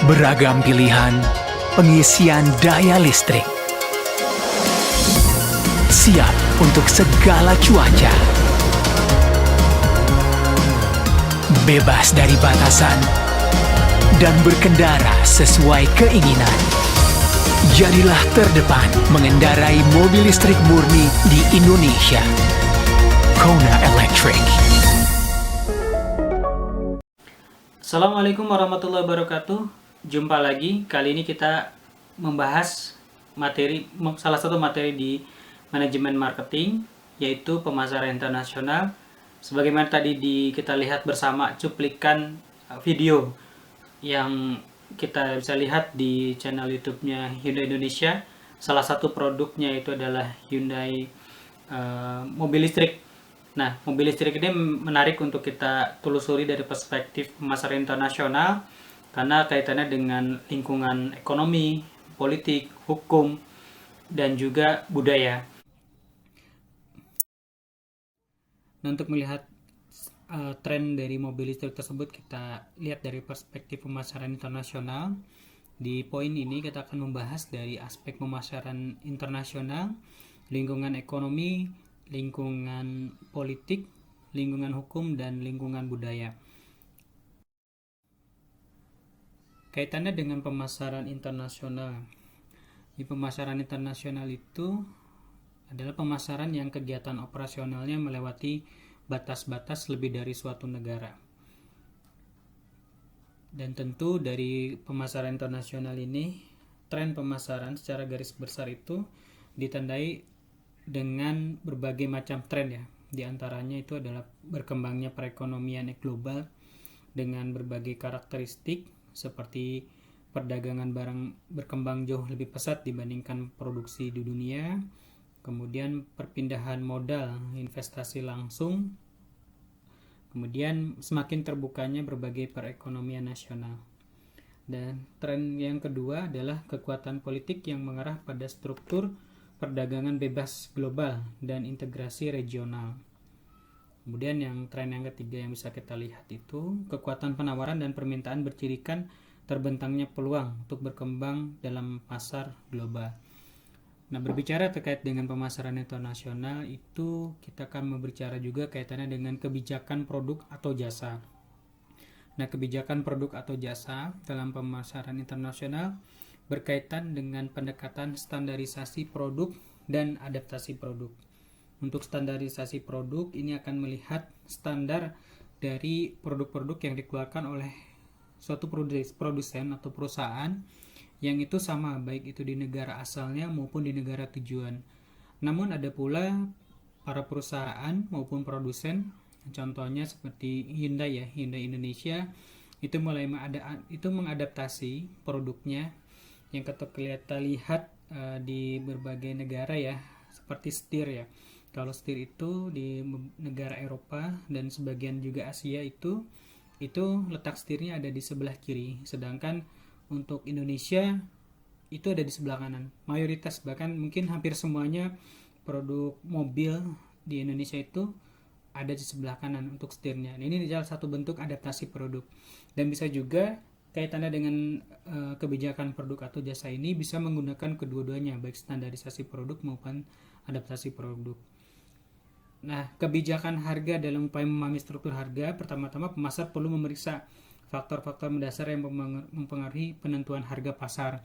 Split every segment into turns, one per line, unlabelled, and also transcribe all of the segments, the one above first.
Beragam pilihan pengisian daya listrik. Siap untuk segala cuaca. Bebas dari batasan dan berkendara sesuai keinginan. Jadilah terdepan mengendarai mobil listrik murni di Indonesia. Kona Electric.
Assalamualaikum warahmatullahi wabarakatuh. Jumpa lagi. Kali ini kita membahas salah satu materi di manajemen marketing, yaitu pemasaran internasional. Sebagaimana tadi kita lihat bersama cuplikan video yang kita bisa lihat di channel YouTube-nya Hyundai Indonesia. Salah satu produknya itu adalah Hyundai mobil listrik. Nah, mobil listrik ini menarik untuk kita telusuri dari perspektif pemasaran internasional karena kaitannya dengan lingkungan ekonomi, politik, hukum, dan juga budaya. Nah, untuk melihat tren dari mobil listrik tersebut, kita lihat dari perspektif pemasaran internasional. Di poin ini kita akan membahas dari aspek pemasaran internasional, lingkungan ekonomi, lingkungan politik, lingkungan hukum, dan lingkungan budaya. Kaitannya dengan pemasaran internasional. Di pemasaran internasional itu adalah pemasaran yang kegiatan operasionalnya melewati batas-batas lebih dari suatu negara. Dan tentu dari pemasaran internasional ini, tren pemasaran secara garis besar itu ditandai dengan berbagai macam tren ya. Di antaranya itu adalah berkembangnya perekonomian global dengan berbagai karakteristik seperti perdagangan barang berkembang jauh lebih pesat dibandingkan produksi di dunia. Kemudian perpindahan modal investasi langsung, kemudian semakin terbukanya berbagai perekonomian nasional. Dan tren yang kedua adalah kekuatan politik yang mengarah pada struktur perdagangan bebas global dan integrasi regional. Kemudian tren yang ketiga yang bisa kita lihat itu kekuatan penawaran dan permintaan bercirikan terbentangnya peluang untuk berkembang dalam pasar global. Nah, berbicara terkait dengan pemasaran internasional itu kita akan berbicara juga kaitannya dengan kebijakan produk atau jasa. Nah, kebijakan produk atau jasa dalam pemasaran internasional berkaitan dengan pendekatan standarisasi produk dan adaptasi produk. Untuk standarisasi produk ini akan melihat standar dari produk-produk yang dikeluarkan oleh suatu produsen atau perusahaan yang itu sama baik itu di negara asalnya maupun di negara tujuan. Namun ada pula para perusahaan maupun produsen, contohnya seperti Hyundai Indonesia itu mulai mengadaptasi produknya yang kita lihat di berbagai negara ya, seperti setir ya. Kalau setir itu di negara Eropa dan sebagian juga Asia itu letak setirnya ada di sebelah kiri, sedangkan untuk Indonesia itu ada di sebelah kanan. Mayoritas bahkan mungkin hampir semuanya produk mobil di Indonesia itu ada di sebelah kanan untuk setirnya. Nah, ini adalah satu bentuk adaptasi produk. Dan bisa juga kaitannya dengan kebijakan produk atau jasa ini bisa menggunakan kedua-duanya, baik standarisasi produk maupun adaptasi produk. Nah, kebijakan harga dalam upaya memahami struktur harga, pertama-tama pemasar perlu memeriksa faktor-faktor mendasar yang mempengaruhi penentuan harga pasar.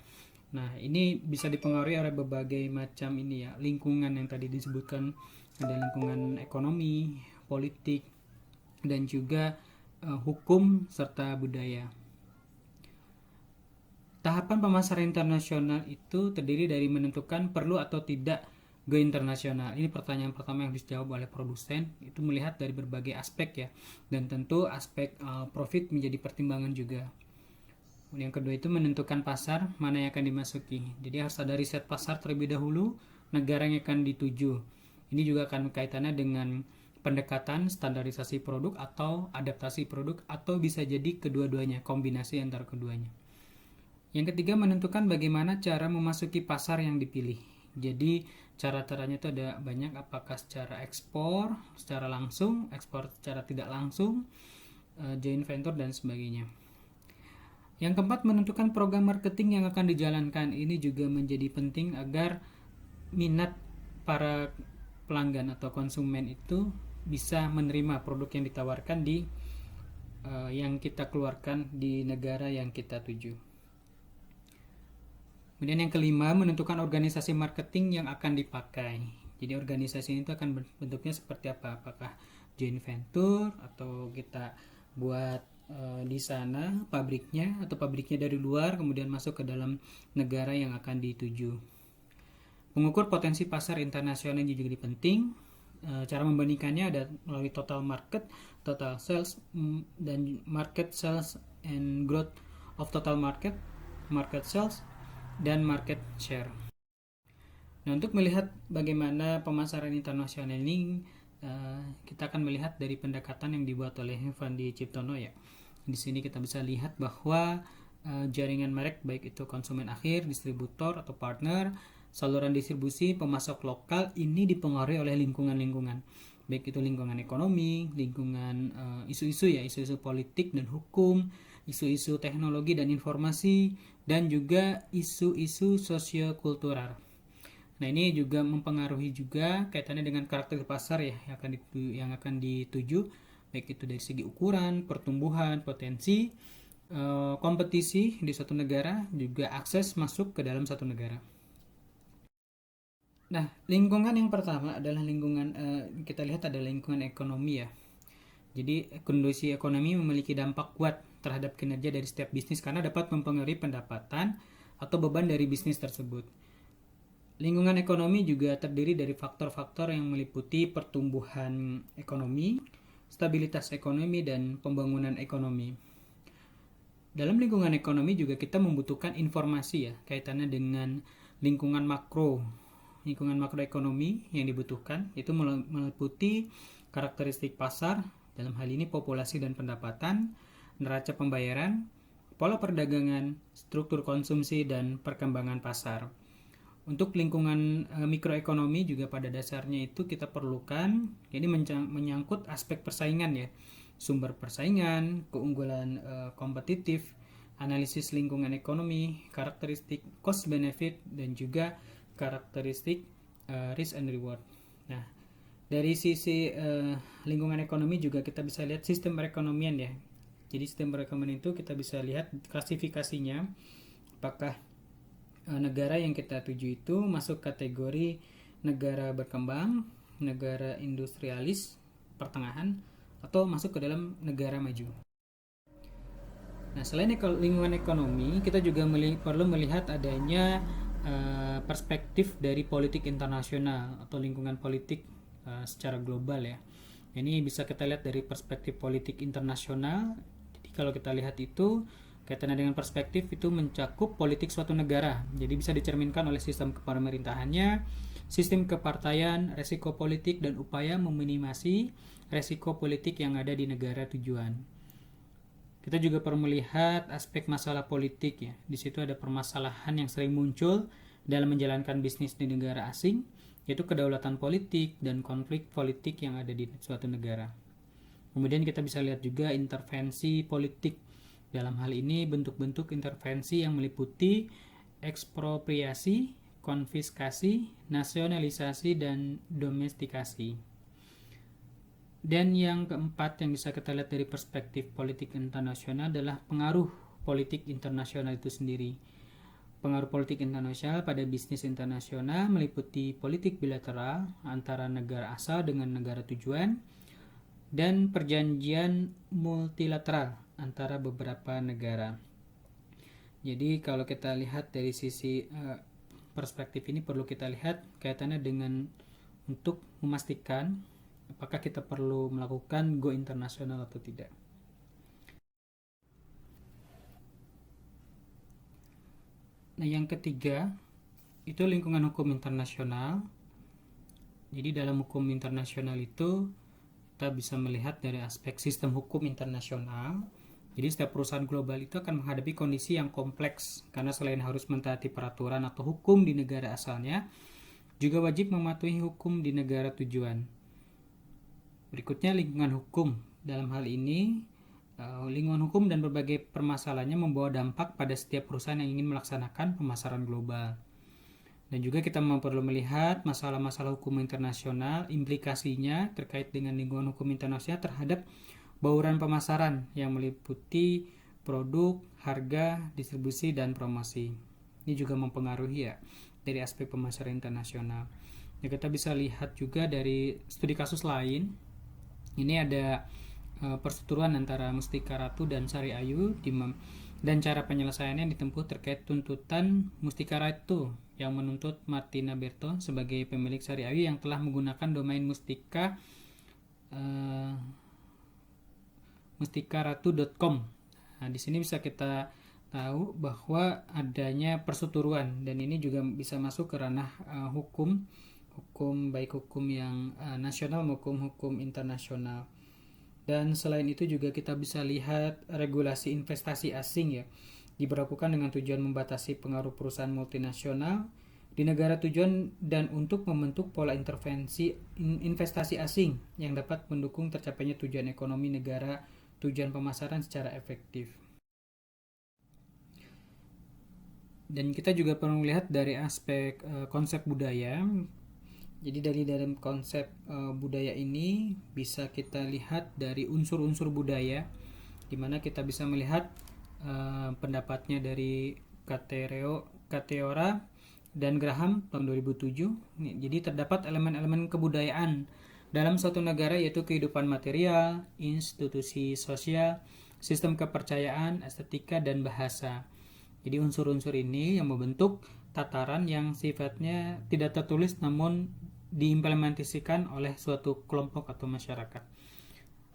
Nah, ini bisa dipengaruhi oleh berbagai macam lingkungan yang tadi disebutkan, ada lingkungan ekonomi, politik, dan juga hukum serta budaya. Tahapan pemasaran internasional itu terdiri dari menentukan perlu atau tidak go internasional. Ini pertanyaan pertama yang harus dijawab oleh produsen, itu melihat dari berbagai aspek ya, dan tentu aspek profit menjadi pertimbangan juga. Yang kedua itu menentukan pasar mana yang akan dimasuki. Jadi harus ada riset pasar terlebih dahulu, negara yang akan dituju. Ini juga akan kaitannya dengan pendekatan standarisasi produk atau adaptasi produk, atau bisa jadi kedua-duanya, kombinasi antara keduanya. Yang ketiga menentukan bagaimana cara memasuki pasar yang dipilih. Jadi cara-caranya itu ada banyak, apakah secara ekspor, secara langsung, ekspor secara tidak langsung, joint venture dan sebagainya. Yang keempat, menentukan program marketing yang akan dijalankan. Ini juga menjadi penting agar minat para pelanggan atau konsumen itu bisa menerima produk yang ditawarkan di yang kita keluarkan di negara yang kita tuju. Kemudian yang kelima, menentukan organisasi marketing yang akan dipakai. Jadi organisasi itu akan bentuknya seperti apa? Apakah joint venture atau kita buat di sana pabriknya, atau pabriknya dari luar kemudian masuk ke dalam negara yang akan dituju. Mengukur potensi pasar internasional ini juga penting. Cara membandingkannya ada melalui total market, total sales, dan market sales and growth of total market, market sales, dan market share. Nah, untuk melihat bagaimana pemasaran internasional ini, kita akan melihat dari pendekatan yang dibuat oleh Fandi Ciptono ya. Di sini kita bisa lihat bahwa jaringan merek, baik itu konsumen akhir, distributor atau partner, saluran distribusi, pemasok lokal, ini dipengaruhi oleh lingkungan-lingkungan, baik itu lingkungan ekonomi, lingkungan isu-isu ya, isu-isu politik dan hukum, isu-isu teknologi dan informasi, dan juga isu-isu sosiokultural. Nah, ini juga mempengaruhi juga kaitannya dengan karakter pasar ya yang akan dituju, baik itu dari segi ukuran, pertumbuhan, potensi, kompetisi di suatu negara, juga akses masuk ke dalam satu negara. Nah, lingkungan yang pertama adalah lingkungan kita lihat adalah lingkungan ekonomi ya. Jadi kondisi ekonomi memiliki dampak kuat terhadap kinerja dari setiap bisnis karena dapat mempengaruhi pendapatan atau beban dari bisnis tersebut. Lingkungan ekonomi juga terdiri dari faktor-faktor yang meliputi pertumbuhan ekonomi, stabilitas ekonomi, dan pembangunan ekonomi. Dalam lingkungan ekonomi juga kita membutuhkan informasi ya, kaitannya dengan lingkungan makro. Lingkungan makroekonomi yang dibutuhkan itu meliputi karakteristik pasar, dalam hal ini populasi dan pendapatan, neraca pembayaran, pola perdagangan, struktur konsumsi, dan perkembangan pasar. Untuk lingkungan mikroekonomi juga pada dasarnya itu kita perlukan, ini menyangkut aspek persaingan ya, sumber persaingan, keunggulan kompetitif, analisis lingkungan ekonomi, karakteristik cost benefit, dan juga karakteristik risk and reward. Nah, dari sisi lingkungan ekonomi juga kita bisa lihat sistem perekonomian ya. Jadi sistem perekonomian itu kita bisa lihat klasifikasinya, apakah negara yang kita tuju itu masuk kategori negara berkembang, negara industrialis, pertengahan, atau masuk ke dalam negara maju. Nah, selain lingkungan ekonomi, kita juga perlu melihat adanya perspektif dari politik internasional atau lingkungan politik secara global ya. Ini bisa kita lihat dari perspektif politik internasional. Jadi kalau kita lihat itu kaitannya dengan perspektif itu mencakup politik suatu negara. Jadi bisa dicerminkan oleh sistem kepemerintahannya, sistem kepartaian, resiko politik, dan upaya meminimasi resiko politik yang ada di negara tujuan. Kita juga perlu melihat aspek masalah politik ya. Di situ ada permasalahan yang sering muncul dalam menjalankan bisnis di negara asing, yaitu kedaulatan politik dan konflik politik yang ada di suatu negara. Kemudian kita bisa lihat juga intervensi politik. Dalam hal ini bentuk-bentuk intervensi yang meliputi ekspropriasi, konfiskasi, nasionalisasi, dan domestikasi. Dan yang keempat yang bisa kita lihat dari perspektif politik internasional adalah pengaruh politik internasional itu sendiri. Pengaruh politik internasional pada bisnis internasional meliputi politik bilateral antara negara asal dengan negara tujuan, dan perjanjian multilateral antara beberapa negara. Jadi kalau kita lihat dari sisi perspektif ini perlu kita lihat kaitannya dengan untuk memastikan apakah kita perlu melakukan go internasional atau tidak. Nah, yang ketiga itu lingkungan hukum internasional. Jadi dalam hukum internasional itu kita bisa melihat dari aspek sistem hukum internasional. Jadi setiap perusahaan global itu akan menghadapi kondisi yang kompleks karena selain harus mentaati peraturan atau hukum di negara asalnya, juga wajib mematuhi hukum di negara tujuan. Berikutnya lingkungan hukum. Dalam hal ini lingkungan hukum dan berbagai permasalahannya membawa dampak pada setiap perusahaan yang ingin melaksanakan pemasaran global. Dan juga kita perlu melihat masalah-masalah hukum internasional, implikasinya terkait dengan lingkungan hukum internasional terhadap bauran pemasaran yang meliputi produk, harga, distribusi, dan promosi. Ini juga mempengaruhi ya dari aspek pemasaran internasional. Ya, kita bisa lihat juga dari studi kasus lain. Ini ada perseteruan antara Mustika Ratu dan Sari Ayu dan cara penyelesaiannya ditempuh terkait tuntutan Mustika Ratu yang menuntut Martina Berto sebagai pemilik Sari Ayu yang telah menggunakan domain mustikaratu.com. Nah, di sini bisa kita tahu bahwa adanya perseteruan, dan ini juga bisa masuk ke ranah hukum baik hukum yang nasional maupun hukum internasional. Dan selain itu juga kita bisa lihat regulasi investasi asing ya, diberlakukan dengan tujuan membatasi pengaruh perusahaan multinasional di negara tujuan dan untuk membentuk pola intervensi investasi asing yang dapat mendukung tercapainya tujuan ekonomi negara tujuan pemasaran secara efektif. Dan kita juga perlu melihat dari aspek konsep budaya. Jadi dari dalam konsep budaya ini bisa kita lihat dari unsur-unsur budaya, di mana kita bisa melihat pendapatnya dari Cateora dan Graham tahun 2007. Jadi terdapat elemen-elemen kebudayaan dalam suatu negara, yaitu kehidupan material, institusi sosial, sistem kepercayaan, estetika, dan bahasa. Jadi unsur-unsur ini yang membentuk tataran yang sifatnya tidak tertulis namun diimplementasikan oleh suatu kelompok atau masyarakat.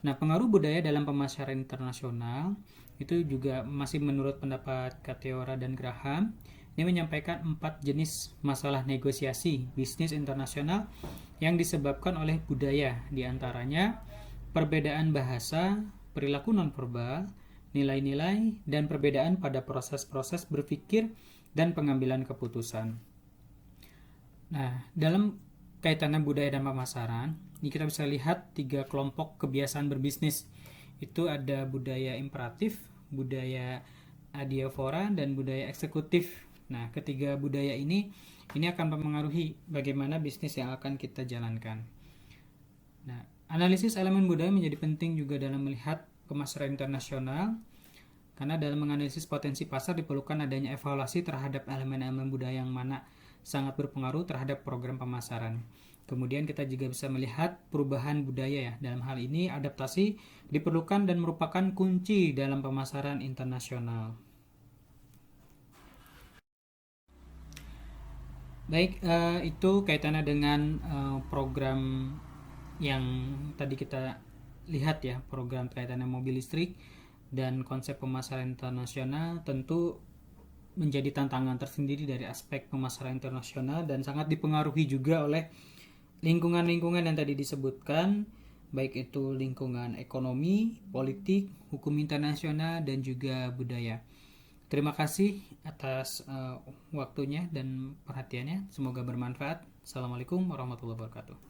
Nah, pengaruh budaya dalam pemasaran internasional itu juga masih menurut pendapat Cateora dan Graham. Ini menyampaikan 4 jenis masalah negosiasi bisnis internasional yang disebabkan oleh budaya, diantaranya perbedaan bahasa, perilaku nonverbal, nilai-nilai, dan perbedaan pada proses-proses berpikir dan pengambilan keputusan. Nah, dalam kaitannya budaya dan pemasaran, ini kita bisa lihat 3 kelompok kebiasaan berbisnis. Itu ada budaya imperatif, budaya adiaphora, dan budaya eksekutif. Nah, ketiga budaya ini akan mempengaruhi bagaimana bisnis yang akan kita jalankan. Nah, analisis elemen budaya menjadi penting juga dalam melihat pemasaran internasional, karena dalam menganalisis potensi pasar diperlukan adanya evaluasi terhadap elemen-elemen budaya yang mana sangat berpengaruh terhadap program pemasaran. Kemudian kita juga bisa melihat perubahan budaya ya. Dalam hal ini adaptasi diperlukan dan merupakan kunci dalam pemasaran internasional. Baik, itu kaitannya dengan program yang tadi kita lihat ya, program kaitannya mobil listrik dan konsep pemasaran internasional tentu menjadi tantangan tersendiri dari aspek pemasaran internasional dan sangat dipengaruhi juga oleh lingkungan-lingkungan yang tadi disebutkan, baik itu lingkungan ekonomi, politik, hukum internasional, dan juga budaya. Terima kasih atas waktunya dan perhatiannya. Semoga bermanfaat. Assalamualaikum warahmatullahi wabarakatuh.